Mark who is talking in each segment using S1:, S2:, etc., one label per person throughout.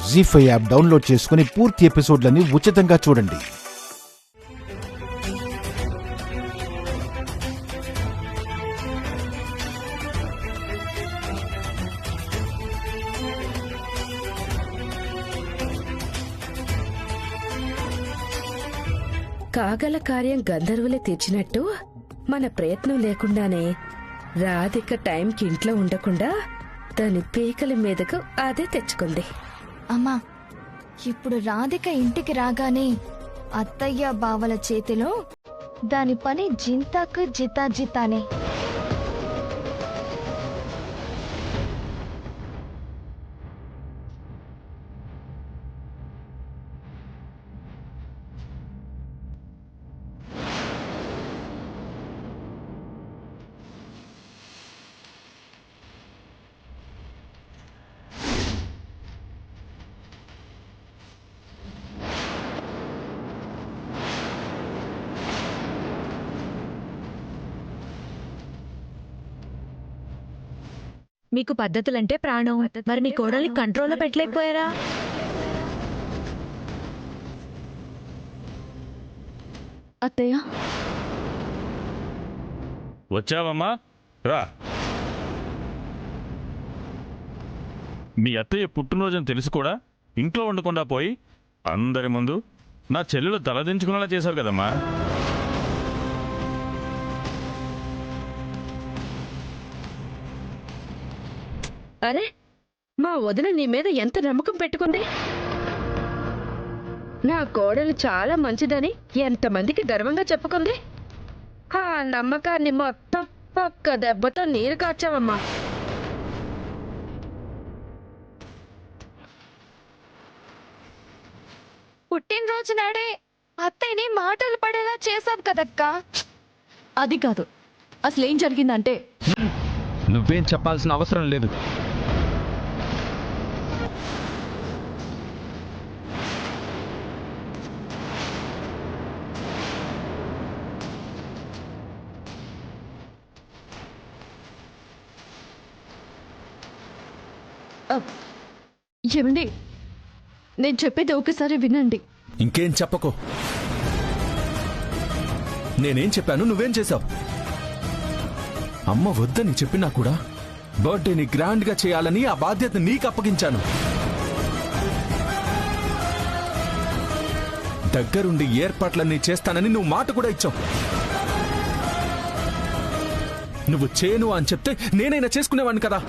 S1: జీ5 app download చేసుకుని పూర్తి ఎపిసోడ్లని ఉచితంగా చూడండి.
S2: కాగల కార్యం గంధర్వులే తీర్చినట్టు మన ప్రయత్నం లేకుండానే రాధిక టైంకి ఇంట్లో ఉండకుండా దాని పీకల మీదకు అదే తెచ్చుకుంది.
S3: అమ్మా, ఇప్పుడు రాధిక ఇంటికి రాగానే అత్తయ్య బావల చేతిలో దాని పని జింతాకు జితానే.
S4: మీకు పద్ధతులంటే ప్రాణం, మరి మీ కోడల్ని కంట్రోల్లో పెట్టలేకపోయారా?
S3: అత్తయ్య
S5: వచ్చావమ్మా, రా. మీ అత్తయ్య పుట్టినరోజుని తెలిసి కూడా ఇంట్లో ఉండకుండా పోయి అందరి ముందు నా చెల్లెలు తలదించుకునేలా చేశావు కదమ్మా.
S2: అరే, మా వదిన నీ మీద ఎంత నమ్మకం పెట్టుకుంది. నా కోడలు చాలా మంచిదని ఎంతమందికి గర్వంగా చెప్పుకుంది. ఆ నమ్మకాన్ని మొత్తం ఒక్క దెబ్బతో నీరు కార్చావమ్మా.
S3: పుట్టినరోజు నాడే అత్తయ్యని మాటలు పడేలా చేసావు కదక్కా.
S4: అది కాదు, అసలు ఏం జరిగిందంటే
S6: నువ్వేం చెప్పాల్సిన అవసరం లేదు.
S4: ఏమండి, నేను చెప్పేది ఒకసారి వినండి.
S6: ఇంకేం చెప్పకో. నేనేం చెప్పాను, నువ్వేం చేశావు? అమ్మ వద్దని చెప్పినా కూడా బర్త్డేని గ్రాండ్ గా చేయాలని ఆ బాధ్యత నీకు అప్పగించాను. దగ్గరుండి ఏర్పాట్లన్నీ చేస్తానని నువ్వు మాట కూడా ఇచ్చావు. నువ్వు చేయను అని చెప్తే నేనైనా చేసుకునేవాడిని కదా.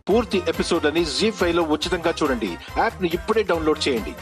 S1: పూర్తి ఎపిసోడ్లని జీ5 లో ఉచితంగా చూడండి. యాప్ ని ఇప్పుడే డౌన్లోడ్ చేయండి.